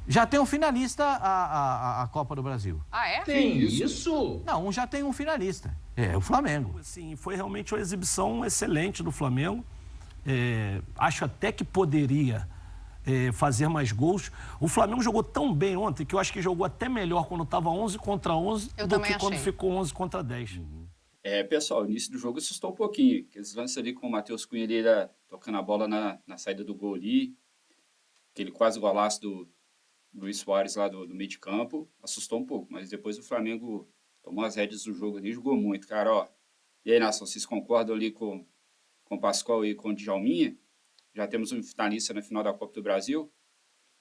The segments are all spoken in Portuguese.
Já tem um finalista a Copa do Brasil. Ah, é? Tem isso? Não, já tem um finalista. É o Flamengo. Sim, foi realmente uma exibição excelente do Flamengo. Acho até que poderia fazer mais gols. O Flamengo jogou tão bem ontem que eu acho que jogou até melhor quando estava 11 contra 11 do que quando ficou 11 contra 10. Pessoal, o início do jogo assustou um pouquinho. Aqueles lances ali com o Matheus Cunha ali, tocando a bola na saída do gol ali. Aquele quase golaço do Luis Soares lá do meio de campo. Assustou um pouco, mas depois o Flamengo tomou as rédeas do jogo ali e jogou muito, cara, ó. E aí, Nação, vocês concordam ali com o Pascoal e com o Djalminha? Já temos um finalista na final da Copa do Brasil?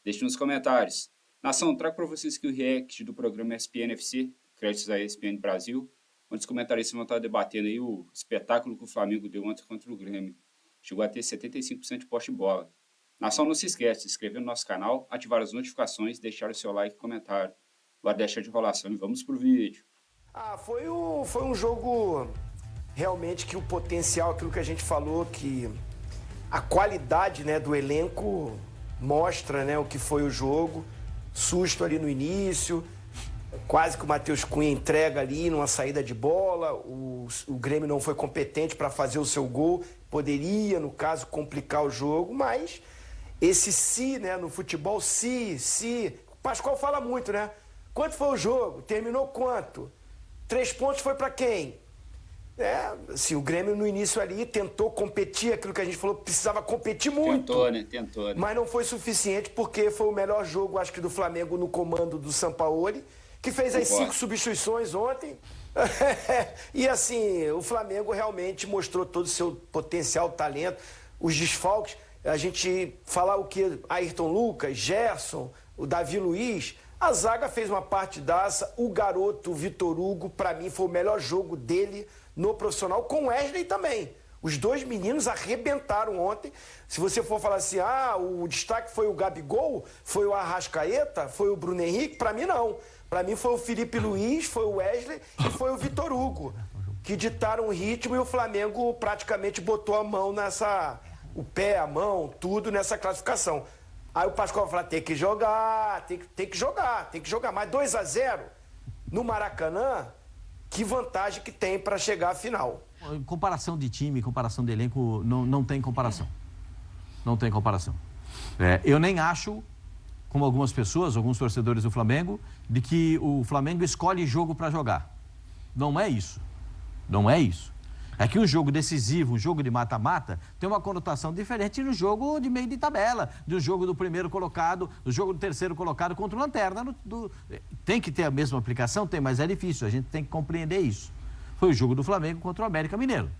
Deixe nos comentários. Nação, trago para vocês aqui o react do programa ESPN FC, créditos à ESPN Brasil, onde os comentaristas vão estar debatendo aí o espetáculo que o Flamengo deu ontem contra o Grêmio. Chegou a ter 75% de posse de bola. Nação, não se esquece de se inscrever no nosso canal, ativar as notificações, deixar o seu like e comentário. Agora deixa de enrolação e vamos pro vídeo. Foi um jogo realmente que o potencial, aquilo que a gente falou, que a qualidade, né, do elenco mostra, né, o que foi o jogo. Susto ali no início, quase que o Matheus Cunha entrega ali numa saída de bola, o Grêmio não foi competente para fazer o seu gol, poderia, no caso, complicar o jogo, mas esse se, né, no futebol, se, o Pascoal fala muito, né? Quanto foi o jogo? Terminou quanto? 3 pontos foi para quem? Assim, o Grêmio no início ali tentou competir, aquilo que a gente falou, precisava competir muito. Tentou, né? Mas não foi suficiente porque foi o melhor jogo, acho que do Flamengo no comando do Sampaoli, que fez as 5 substituições ontem. E assim, o Flamengo realmente mostrou todo o seu potencial, talento, os desfalques. A gente falar o que? Ayrton Lucas, Gerson, o Davi Luiz. A zaga fez uma partidaça. O garoto Vitor Hugo, para mim, foi o melhor jogo dele no profissional, com o Wesley também. Os dois meninos arrebentaram ontem. Se você for falar assim, o destaque foi o Gabigol, foi o Arrascaeta, foi o Bruno Henrique, para mim não. Para mim foi o Felipe Luiz, foi o Wesley e foi o Vitor Hugo, que ditaram o ritmo e o Flamengo praticamente botou a mão o pé, a mão, tudo nessa classificação. Aí o Pascoal vai falar, tem que jogar, tem que jogar. Mas 2-0 no Maracanã, que vantagem que tem para chegar à final. Comparação de time, comparação de elenco, não tem comparação. Não tem comparação. Eu nem acho, como algumas pessoas, alguns torcedores do Flamengo, de que o Flamengo escolhe jogo para jogar. Não é isso. Não é isso. É que um jogo decisivo, um jogo de mata-mata, tem uma conotação diferente no jogo de meio de tabela, do jogo do primeiro colocado, do jogo do terceiro colocado contra o Lanterna. Tem que ter a mesma aplicação? Tem, mas é difícil, a gente tem que compreender isso. Foi o jogo do Flamengo contra o América Mineiro.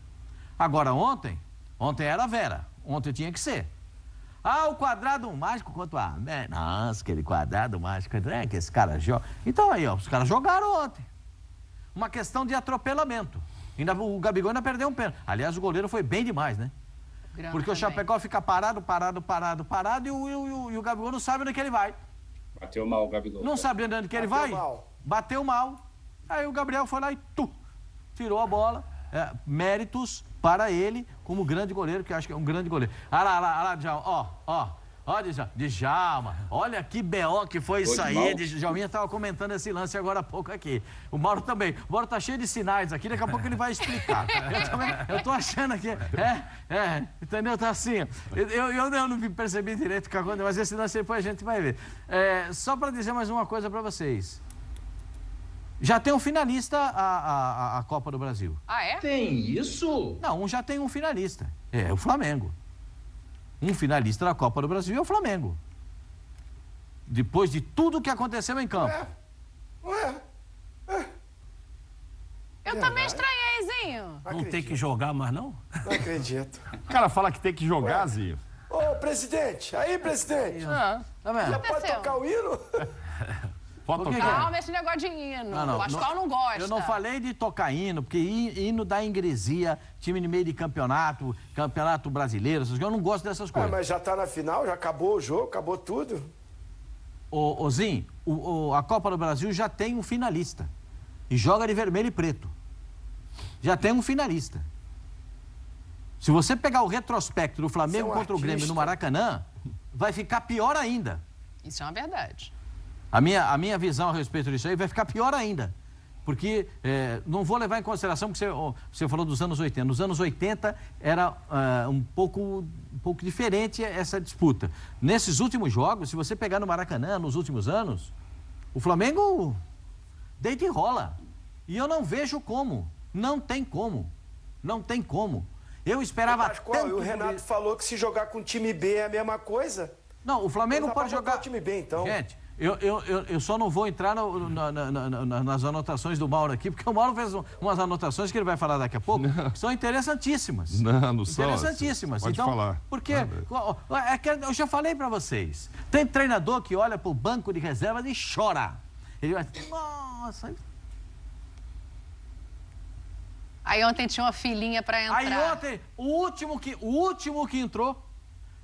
Agora, ontem era a Vera, ontem tinha que ser. O quadrado mágico contra o América. Nossa, aquele quadrado mágico, né, que esse cara joga. Então aí, os caras jogaram ontem. Uma questão de atropelamento. O Gabigol ainda perdeu um pênalti. Aliás, o goleiro foi bem demais, né? Porque o Chapecó fica parado e o Gabigol não sabe onde que ele vai. Bateu mal o Gabigol. Não sabe onde que ele vai? Bateu mal. Aí o Gabriel foi lá e tirou a bola. Méritos para ele como grande goleiro, que eu acho que é um grande goleiro. Olha lá, Djalma, Olha, Djalma, olha que B.O. que foi isso aí. Djalminha estava comentando esse lance agora há pouco aqui. O Mauro também. O Mauro tá cheio de sinais aqui, daqui a pouco ele vai explicar. Eu tô achando aqui. Entendeu? Tá assim. Eu não percebi direito o que aconteceu, mas esse lance depois a gente vai ver. Só para dizer mais uma coisa para vocês. Já tem um finalista a Copa do Brasil. Ah, é? Tem isso? Não, já tem um finalista. É o Flamengo. Um finalista da Copa do Brasil é o Flamengo. Depois de tudo que aconteceu em campo. Eu também estranhei, Zinho. Não tem que jogar mais, não? Não acredito. O cara fala que tem que jogar, Zinho. Ô, presidente. Aí, presidente. Tá vendo? Já pode tocar o hino? Pode tocar. Calma, esse negócio de hino. O Pascoal não gosta. Eu não falei de tocar hino, porque hino dá ingresia, time de meio de campeonato brasileiro, essas coisas. Eu não gosto dessas coisas. Mas já tá na final, já acabou o jogo, acabou tudo. Zinho, a Copa do Brasil já tem um finalista. E joga de vermelho e preto. Já tem um finalista. Se você pegar o retrospecto do Flamengo contra o Grêmio no Maracanã, vai ficar pior ainda. Isso é uma verdade. A minha visão a respeito disso aí vai ficar pior ainda. Porque não vou levar em consideração que você falou dos anos 80. Nos anos 80 era um pouco diferente essa disputa. Nesses últimos jogos, se você pegar no Maracanã, nos últimos anos, o Flamengo deita e rola. E eu não vejo como. Não tem como. Não tem como. Eu esperava tanto... E o Renato falou que se jogar com o time B é a mesma coisa? Não, o Flamengo pode jogar... com o time B, então. Gente, eu só não vou entrar nas anotações do Mauro aqui, porque o Mauro fez umas anotações que ele vai falar daqui a pouco, que são interessantíssimas. Não são. Interessantíssimas. Pode então, falar. Porque eu já falei para vocês, tem treinador que olha para o banco de reservas e chora. Ele vai... Nossa... Aí ontem tinha uma filinha para entrar. Aí ontem, o último que entrou,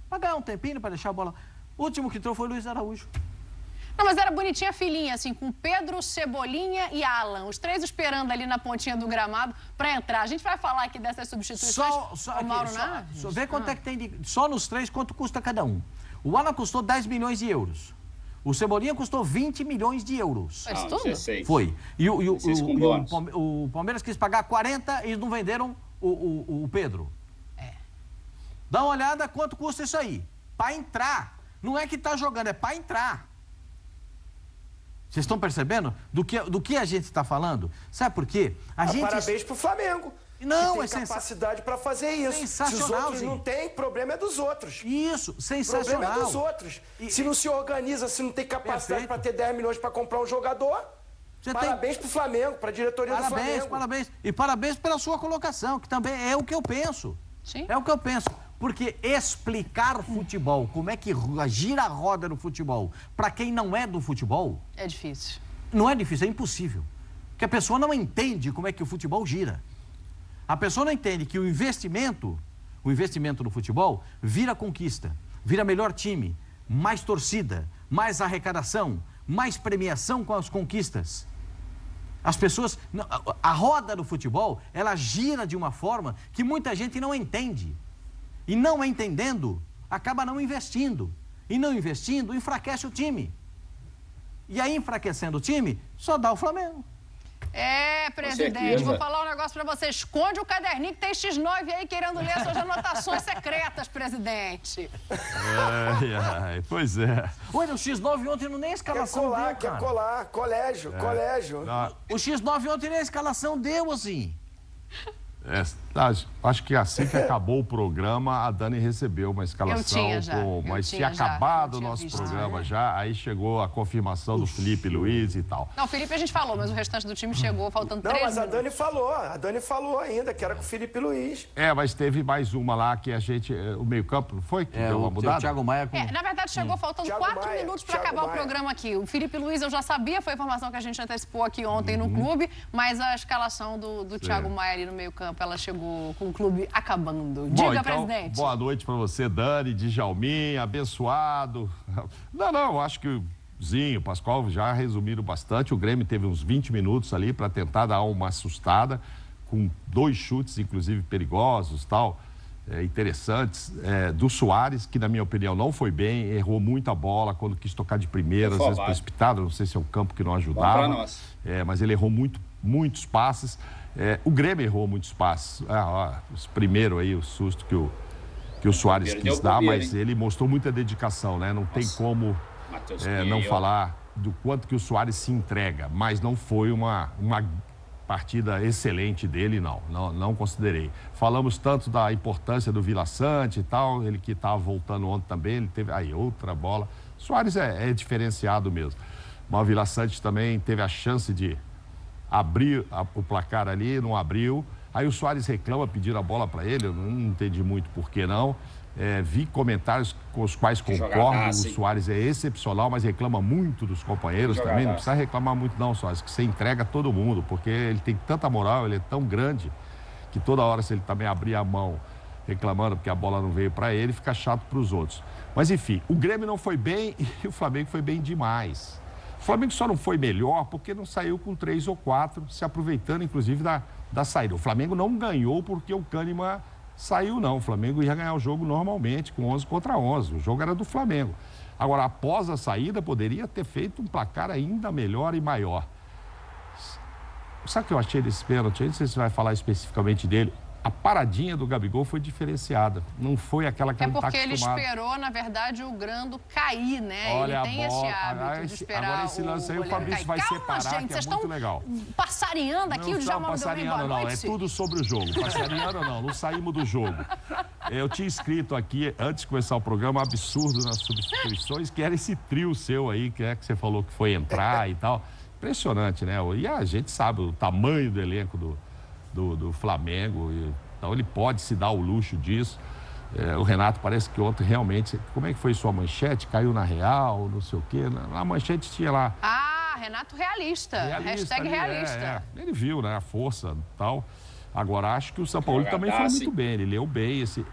para ganhar um tempinho, para deixar a bola, o último que entrou foi o Luiz Araújo. Não, mas era bonitinha a filinha, assim, com Pedro, Cebolinha e Alan. Os três esperando ali na pontinha do gramado para entrar. A gente vai falar aqui dessas substituições. Vê quanto é que tem só nos três, quanto custa cada um. O Alan custou 10 milhões de euros. O Cebolinha custou 20 milhões de euros. Foi isso tudo? 16. Foi. E bônus. o Palmeiras quis pagar 40 e não venderam o Pedro. Dá uma olhada quanto custa isso aí. Para entrar. Não é que tá jogando, é para entrar. Vocês estão percebendo do que a gente está falando? Sabe por quê? Parabéns pro Flamengo. Não, que tem capacidade para fazer isso. Sensacional, se os outros não têm, problema é dos outros. Isso, sensacional. Problema é dos outros. Se não se organiza, se não tem capacidade para ter 10 milhões para comprar um jogador, parabéns pro Flamengo, para a diretoria do Flamengo. Parabéns. E parabéns pela sua colocação, que também é o que eu penso. Sim. É o que eu penso. Porque explicar futebol, como é que gira a roda no futebol, para quem não é do futebol... É difícil. Não é difícil, é impossível. Porque a pessoa não entende como é que o futebol gira. A pessoa não entende que o investimento no futebol vira conquista, vira melhor time, mais torcida, mais arrecadação, mais premiação com as conquistas. As pessoas... A roda do futebol, ela gira de uma forma que muita gente não entende. E não entendendo, acaba não investindo. E não investindo, enfraquece o time. E aí, enfraquecendo o time, só dá o Flamengo. Presidente, vou falar um negócio pra você. Esconde o caderninho que tem X9 aí querendo ler suas anotações secretas, presidente. Pois é. Olha, o X9 ontem nem a escalação deu, Quer colar, colégio. O X9 ontem nem a escalação deu, assim. Acho que assim que acabou o programa, a Dani recebeu uma escalação. Mas tinha acabado o nosso programa já, aí chegou a confirmação do Felipe Luiz e tal. Não, o Felipe a gente falou, mas o restante do time chegou faltando 3 minutos. Não, mas a Dani falou ainda, que era com o Felipe Luiz. Mas teve mais uma lá que a gente, o meio-campo, não foi? Que deu uma mudada? O Thiago Maia na verdade chegou faltando 4 minutos para acabar o programa aqui. O Felipe Luiz eu já sabia, foi a informação que a gente antecipou aqui ontem no clube, mas a escalação do Thiago Maia ali no meio-campo, ela chegou com o clube acabando. Diga, presidente. Boa noite para você, Dani, Djalminha, abençoado. Não, acho que o Zinho, o Pascoal já resumiram bastante. O Grêmio teve uns 20 minutos ali para tentar dar uma assustada, com 2 chutes, inclusive, perigosos, tal, interessantes. Do Soares, que na minha opinião não foi bem, errou muita bola quando quis tocar de primeira, às vezes precipitado, não sei se é o campo que não ajudava. Mas ele errou muitos passes. O Grêmio errou muitos passes. Os primeiros aí, o susto que o Soares quis dar, mas ele mostrou muita dedicação, né? Não tem como não falar do quanto que o Soares se entrega, mas não foi uma partida excelente dele, não considerei. Falamos tanto da importância do Vila Sante e tal, ele que estava voltando ontem também, ele teve aí outra bola. Soares é diferenciado mesmo. Mas o Vila Sante também teve a chance de abrir o placar ali, não abriu. Aí o Soares reclama, pediram a bola para ele, eu não entendi muito por que não. Vi comentários com os quais concordo, o Soares é excepcional, mas reclama muito dos companheiros também. Não precisa reclamar muito não, Soares, que você entrega a todo mundo, porque ele tem tanta moral, ele é tão grande, que toda hora se ele também abrir a mão reclamando porque a bola não veio para ele, fica chato para os outros. Mas enfim, o Grêmio não foi bem e o Flamengo foi bem demais. O Flamengo só não foi melhor porque não saiu com 3 ou 4, se aproveitando, inclusive, da saída. O Flamengo não ganhou porque o Kahneman saiu, não. O Flamengo ia ganhar o jogo normalmente, com 11 contra 11. O jogo era do Flamengo. Agora, após a saída, poderia ter feito um placar ainda melhor e maior. Sabe o que eu achei desse pênalti? Não sei se você vai falar especificamente dele. A paradinha do Gabigol foi diferenciada. Não foi aquela que ele está acostumado. É porque ele esperou, na verdade, o Grando cair, né? Olha, ele tem esse hábito de esperar agora esse lance aí o Fabrício vai separar, gente, que é muito legal. Passarinhando aqui, o Djalma não deu nem boa noite. Não, é tudo sobre o jogo. Passarinhando não saímos do jogo. Eu tinha escrito aqui, antes de começar o programa, um absurdo nas substituições, que era esse trio seu aí, que você falou que foi entrar e tal. Impressionante, né? E a gente sabe o tamanho do elenco do Flamengo, então ele pode se dar o luxo disso. O Renato parece que ontem realmente... Como é que foi sua manchete? Caiu na Real, não sei o quê. Na manchete tinha lá... Renato realista. Hashtag realista. Ele viu, né, a força e tal. Agora, acho que o São Paulo também foi muito bem. Ele leu bem esse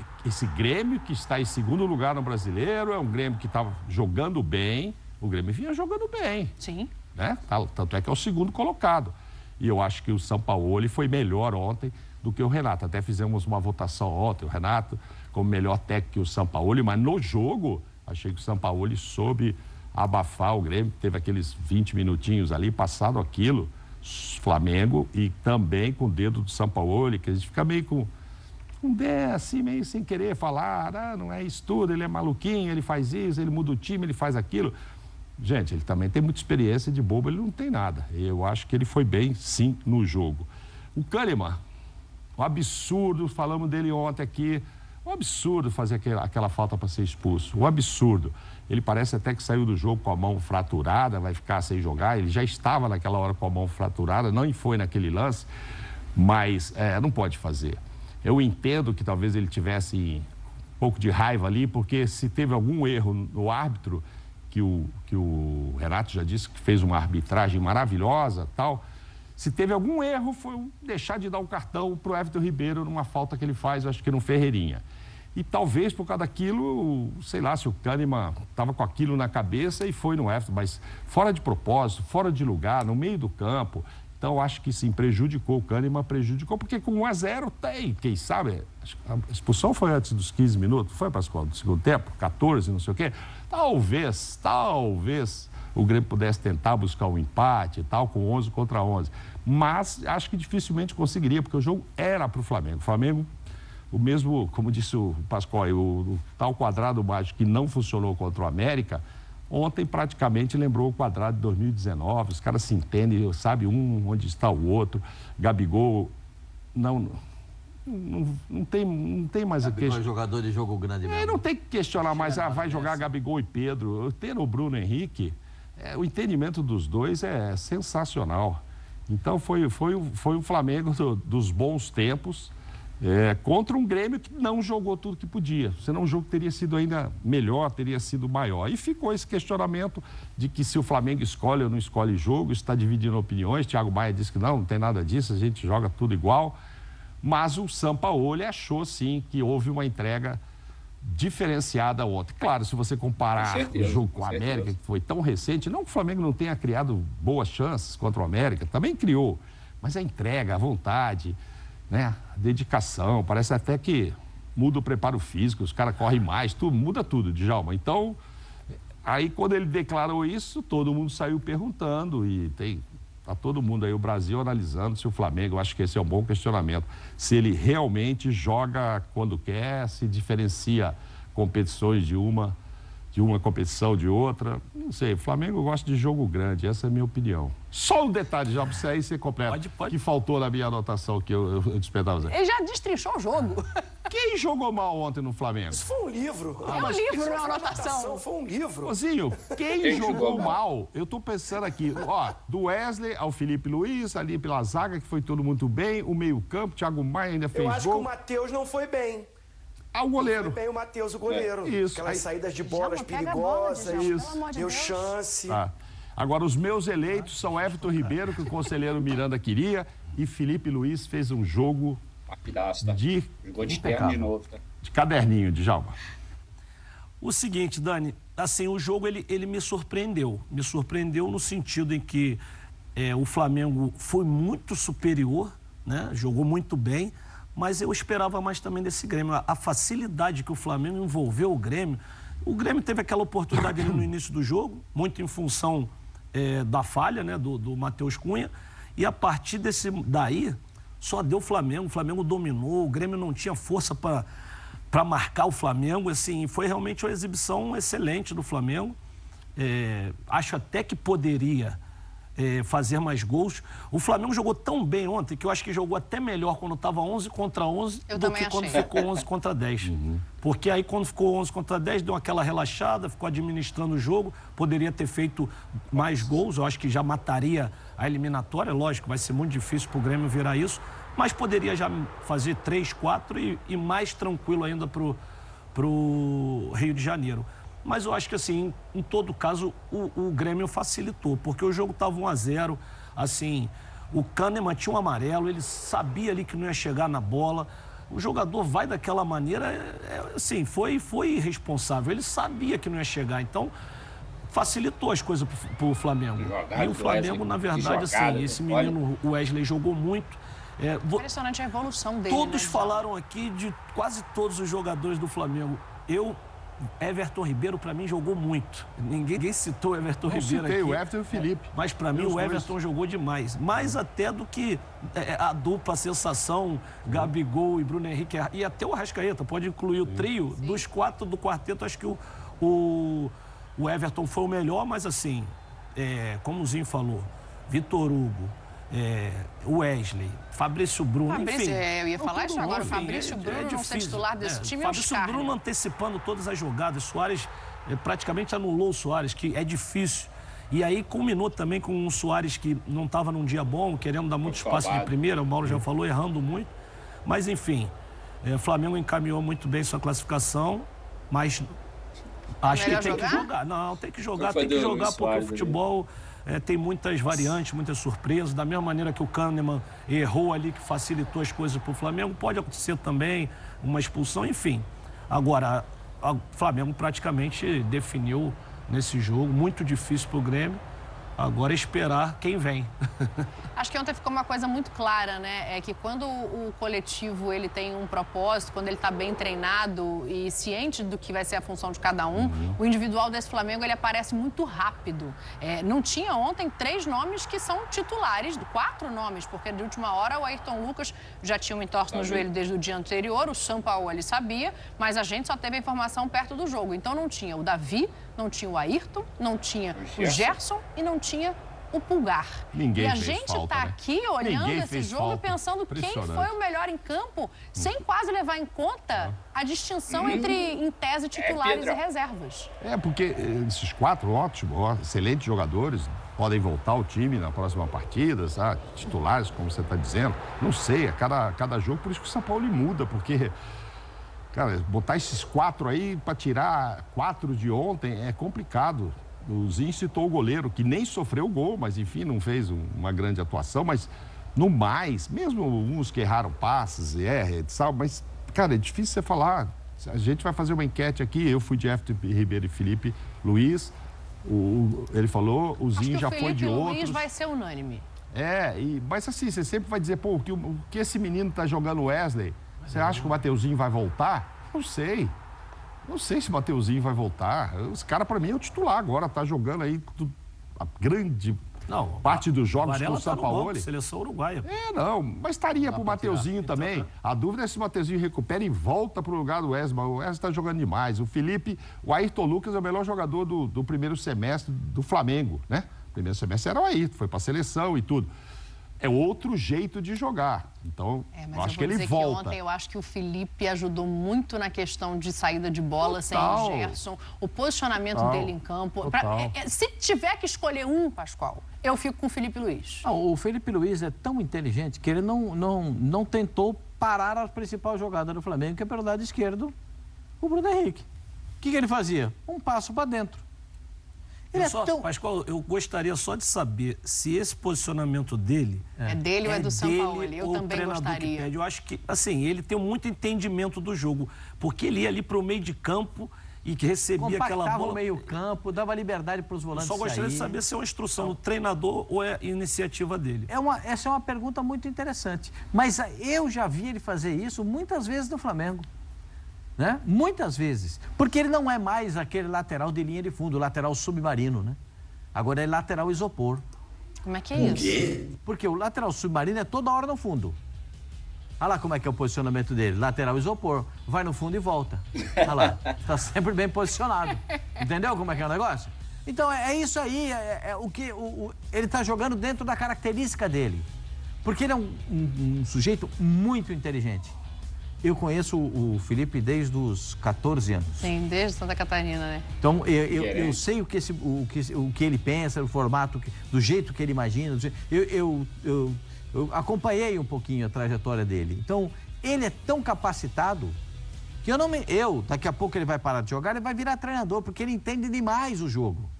Grêmio que está em segundo lugar no Brasileiro. É um Grêmio que estava jogando bem. O Grêmio vinha jogando bem. Sim. Né? Tanto é que é o segundo colocado. E eu acho que o Sampaoli foi melhor ontem do que o Renato. Até fizemos uma votação ontem, o Renato como melhor técnico que o Sampaoli, mas no jogo, achei que o Sampaoli soube abafar o Grêmio, teve aqueles 20 minutinhos ali, passado aquilo, Flamengo, e também com o dedo do Sampaoli, que a gente fica meio com assim, meio sem querer falar, não é isso tudo, ele é maluquinho, ele faz isso, ele muda o time, ele faz aquilo. Gente, ele também tem muita experiência, de bobo ele não tem nada. Eu acho que ele foi bem, sim, no jogo. O Kahneman, um absurdo, falamos dele ontem aqui, um absurdo fazer aquela falta para ser expulso, um absurdo. Ele parece até que saiu do jogo com a mão fraturada, vai ficar sem jogar, ele já estava naquela hora com a mão fraturada, não foi naquele lance, mas não pode fazer. Eu entendo que talvez ele tivesse um pouco de raiva ali, porque se teve algum erro no árbitro, que o Renato já disse que fez uma arbitragem maravilhosa, tal. Se teve algum erro, foi deixar de dar o cartão para o Everton Ribeiro numa falta que ele faz, eu acho que no Ferreirinha. E talvez por causa daquilo, sei lá, se o Kahneman estava com aquilo na cabeça e foi no Everton, mas fora de propósito, fora de lugar, no meio do campo. Então, acho que sim, prejudicou o Kahneman, porque com 1-0 tem, quem sabe, a expulsão foi antes dos 15 minutos, foi, Pascoal, do segundo tempo, 14, não sei o quê. Talvez o Grêmio pudesse tentar buscar um empate e tal, com 11 contra 11. Mas acho que dificilmente conseguiria, porque o jogo era para o Flamengo. O Flamengo, o mesmo, como disse o Pascoal, o tal quadrado mágico que não funcionou contra o América, ontem praticamente lembrou o quadrado de 2019. Os caras se entendem, sabe um onde está o outro. Gabigol, não tem mais... Gabigol é jogador de jogo grande mesmo. Não tem que questionar mais, vai jogar Gabigol e Pedro. Ter o Bruno Henrique, o entendimento dos dois é sensacional. Então foi o Flamengo dos bons tempos, contra um Grêmio que não jogou tudo que podia. Senão o jogo teria sido ainda melhor, teria sido maior. E ficou esse questionamento de que se o Flamengo escolhe ou não escolhe jogo, isso está dividindo opiniões. Thiago Maia disse que não tem nada disso, a gente joga tudo igual. Mas o Sampaoli achou, sim, que houve uma entrega diferenciada ontem. Claro, se você comparar o jogo com a América, que foi tão recente, não que o Flamengo não tenha criado boas chances contra o América, também criou. Mas a entrega, a vontade, né, a dedicação, parece até que muda o preparo físico, os caras correm mais, muda tudo, Djalma. Então, aí quando ele declarou isso, todo mundo saiu perguntando e está todo mundo aí, o Brasil, analisando se o Flamengo, eu acho que esse é um bom questionamento, se ele realmente joga quando quer, se diferencia competições de uma competição de outra. Não sei, o Flamengo gosta de jogo grande, essa é a minha opinião. Só um detalhe, já para você aí ser completo, que faltou na minha anotação que eu despertava. Ele já destrinchou o jogo. Quem jogou mal ontem no Flamengo? Isso foi um livro. Um livro na anotação. Foi um livro. Ozinho, quem jogou mal? Eu tô pensando aqui, do Wesley ao Felipe Luiz, ali pela zaga, que foi todo muito bem, o meio-campo, Thiago Maia ainda fez gol. Eu acho que o Matheus não foi bem. O goleiro. Foi bem o Matheus, o goleiro. Isso. Aquelas saídas de bolas perigosas. Deu chance. Agora, os meus eleitos são Everton Ribeiro, que o conselheiro Miranda queria, e Felipe Luiz fez um jogo jogou de terno de novo, tá? De caderninho, Djalma. O seguinte, Dani, assim, o jogo ele me surpreendeu. Me surpreendeu no sentido em que o Flamengo foi muito superior, né? Jogou muito bem, mas eu esperava mais também desse Grêmio. A facilidade que o Flamengo envolveu o Grêmio, O Grêmio teve aquela oportunidade ali no início do jogo, muito em função da falha, né, do Matheus Cunha, e a partir daí só deu o Flamengo dominou, o Grêmio não tinha força para marcar o Flamengo, assim, foi realmente uma exibição excelente do Flamengo. Acho até que poderia fazer mais gols. O Flamengo jogou tão bem ontem que eu acho que jogou até melhor quando estava 11 contra 11 do que quando ficou 11 contra 10. Porque aí quando ficou 11 contra 10 deu aquela relaxada, ficou administrando o jogo, poderia ter feito mais gols, eu acho que já mataria a eliminatória, lógico, vai ser muito difícil para o Grêmio virar isso, mas poderia já fazer 3, 4 e mais tranquilo ainda pro Rio de Janeiro. Mas eu acho que, assim, em todo caso, o Grêmio facilitou, porque o jogo estava 1-0, assim, o Kahneman tinha um amarelo, ele sabia ali que não ia chegar na bola, o jogador vai daquela maneira, assim, foi irresponsável, ele sabia que não ia chegar, então facilitou as coisas pro Flamengo. E o Flamengo, na verdade, assim, esse menino, o Wesley, jogou muito. Impressionante a evolução dele. Todos falaram aqui de quase todos os jogadores do Flamengo. Everton Ribeiro, para mim, jogou muito. Ninguém citou o Everton Ribeiro aqui. O Everton e o Felipe. Mas, para mim, o Everton jogou demais. Mais até do que a dupla sensação, Gabigol e Bruno Henrique. E até o Arrascaeta, pode incluir o trio. Dos 4 do quarteto, acho que o Everton foi o melhor, mas assim, como o Zinho falou, Vitor Hugo, Wesley, Fabrício Bruno, enfim. Eu ia falar isso agora, o Fabrício Bruno não ser titular desse time é um Fabrício Bruno antecipando todas as jogadas, Soares praticamente anulou o Soares, que é difícil. E aí culminou também com o Soares que não estava num dia bom, querendo dar muito espaço de primeira, o Mauro já falou, errando muito. Mas enfim, o Flamengo encaminhou muito bem sua classificação, mas acho que tem que jogar. Não, tem que jogar porque o futebol... tem muitas variantes, muitas surpresas. Da mesma maneira que o Kahneman errou ali, que facilitou as coisas para o Flamengo, pode acontecer também uma expulsão, enfim. Agora, o Flamengo praticamente definiu nesse jogo, muito difícil para o Grêmio. Agora esperar quem vem. Acho que ontem ficou uma coisa muito clara, né? É que quando o coletivo ele tem um propósito, quando ele está bem treinado e ciente do que vai ser a função de cada um, o individual desse Flamengo ele aparece muito rápido. Não tinha ontem 3 nomes que são titulares, 4 nomes, porque de última hora o Ayrton Lucas já tinha um entorse no joelho desde o dia anterior, o Sampaoli sabia, mas a gente só teve a informação perto do jogo. Então não tinha o Davi, não tinha o Ayrton, não tinha o Gerson e não tinha o Pulgar. Ninguém e a fez gente falta, tá né? aqui olhando Ninguém esse fez jogo falta. e pensando quem foi o melhor em campo, sem quase levar em conta a distinção entre, em tese, titulares e reservas. Porque esses 4 ótimos, excelentes jogadores podem voltar ao time na próxima partida, sabe? Titulares, como você está dizendo. Não sei, a cada jogo, por isso que o São Paulo muda, porque... Cara, botar esses 4 aí para tirar 4 de ontem é complicado. O Zinho citou o goleiro, que nem sofreu gol, mas enfim, não fez uma grande atuação. Mas no mais, mesmo uns que erraram passes mas, cara, é difícil você falar. A gente vai fazer uma enquete aqui, eu fui de Everton Ribeiro e Felipe Luiz. Ele falou, o Zinho já foi de outros. O Luiz vai ser unânime. Mas assim, você sempre vai dizer, o que esse menino tá jogando Wesley? Você acha que o Mateuzinho vai voltar? Não sei. Não sei se o Mateuzinho vai voltar. Esse cara, para mim, é o titular agora. Tá jogando aí a grande parte dos jogos com o Sampaoli. Seleção uruguaia. Mas estaria pro Mateuzinho também. A dúvida é se o Mateuzinho recupera e volta pro lugar do Wesley. O Wesley tá jogando demais. O Felipe, o Ayrton Lucas é o melhor jogador do primeiro semestre do Flamengo, né? O primeiro semestre era o Ayrton, foi pra seleção e tudo. É outro jeito de jogar. Então, eu acho que ele volta. Que ontem eu acho que o Felipe ajudou muito na questão de saída de bola sem o Gerson, o posicionamento dele em campo. Se tiver que escolher um, Pascoal, eu fico com o Felipe Luiz. O Felipe Luiz é tão inteligente que ele não tentou parar a principal jogada do Flamengo, que é pelo lado esquerdo, o Bruno Henrique. O que ele fazia? Um passo para dentro. Pascoal, eu gostaria só de saber se esse posicionamento dele... É dele ou é do Sampaoli? Eu também gostaria. Eu acho que, assim, ele tem muito entendimento do jogo, porque ele ia ali para o meio de campo e que recebia aquela bola... o meio campo, dava liberdade para os volantes saírem. Só gostaria de saber se é uma instrução do treinador ou é iniciativa dele. Essa é uma pergunta muito interessante. Mas eu já vi ele fazer isso muitas vezes no Flamengo. né? Muitas vezes. Porque ele não é mais aquele lateral de linha de fundo, lateral submarino, né? Agora é lateral isopor. Como é que é isso? Porque o lateral submarino é toda hora no fundo. Olha lá como é que é o posicionamento dele. Lateral isopor. Vai no fundo e volta. Olha lá. Está sempre bem posicionado. Entendeu como é que é o negócio? Então é isso aí. Ele está jogando dentro da característica dele. Porque ele é um sujeito muito inteligente. Eu conheço o Felipe desde os 14 anos. Sim, desde Santa Catarina, né? Então, eu sei o que ele pensa, o formato, do jeito que ele imagina. Eu acompanhei um pouquinho a trajetória dele. Então, ele é tão capacitado que daqui a pouco ele vai parar de jogar e vai virar treinador, porque ele entende demais o jogo.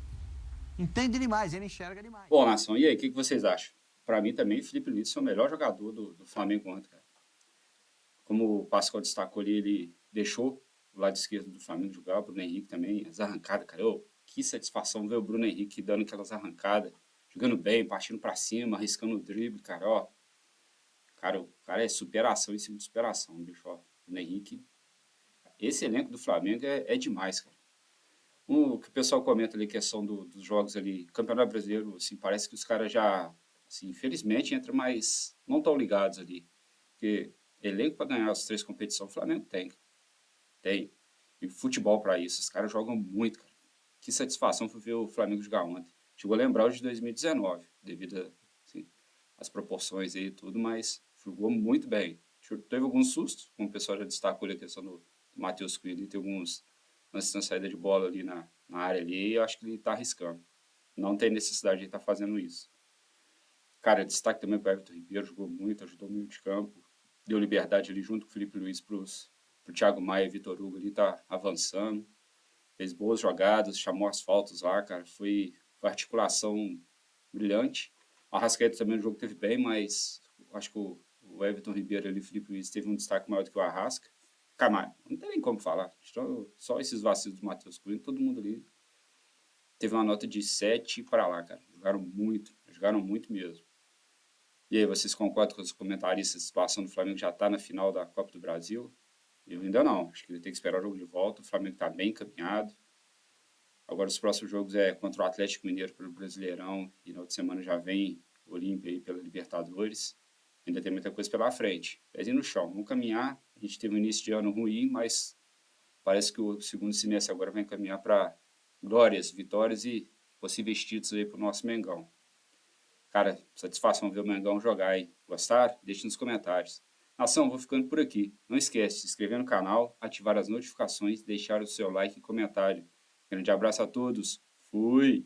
Entende demais, ele enxerga demais. Bom, nação, e aí, o que vocês acham? Para mim também, o Felipe Luiz é o melhor jogador do Flamengo ontem, cara. Como o Pascoal destacou ali, ele deixou o lado esquerdo do Flamengo jogar, o Bruno Henrique também, as arrancadas, cara. Que satisfação ver o Bruno Henrique dando aquelas arrancadas, jogando bem, partindo para cima, arriscando o drible, cara, Cara, o cara é superação em cima de superação, bicho, Bruno Henrique. Esse elenco do Flamengo é demais, cara. O que o pessoal comenta ali, questão dos jogos ali, Campeonato Brasileiro, assim, parece que os caras já, assim, infelizmente, entram mais, não tão ligados ali. Porque elenco para ganhar as 3 competições, o Flamengo tem. Tem. E futebol para isso. Os caras jogam muito, cara. Que satisfação foi ver o Flamengo jogar ontem. Chegou a lembrar o de 2019, devido às proporções aí e tudo, mas jogou muito bem. Teve alguns sustos, como o pessoal já destacou ali a questão do Matheus Cunha, tem alguns lances na saída de bola ali na área ali, e eu acho que ele está arriscando. Não tem necessidade de estar fazendo isso. Cara, destaque também para o Everton Ribeiro, jogou muito, ajudou muito de campo. Deu liberdade ali junto com o Felipe Luiz pro Thiago Maia e Vitor Hugo ali, tá avançando. Fez boas jogadas, chamou as faltas lá, cara. Foi articulação brilhante. O Arrascaeta também no jogo teve bem, mas acho que o Everton Ribeiro ali, o Felipe Luiz, teve um destaque maior do que o Arrasca. Camargo, não tem nem como falar. Só esses vacilos do Matheus Cunha, todo mundo ali teve uma nota de 7 para lá, cara. Jogaram muito mesmo. E aí, vocês concordam com os comentaristas? A situação do Flamengo já está na final da Copa do Brasil? Eu ainda não. Acho que ele tem que esperar o jogo de volta. O Flamengo está bem encaminhado. Agora, os próximos jogos é contra o Atlético Mineiro pelo Brasileirão. E na outra semana já vem o Olímpia aí pela Libertadores. Ainda tem muita coisa pela frente. Pezinho no chão. Vamos caminhar. A gente teve um início de ano ruim, mas parece que o segundo semestre agora vai caminhar para glórias, vitórias e possíveis títulos aí para o nosso Mengão. Cara, satisfação ver o Mengão jogar aí. Gostaram? Deixe nos comentários. Nação, vou ficando por aqui. Não esquece de se inscrever no canal, ativar as notificações, deixar o seu like e comentário. Grande abraço a todos. Fui!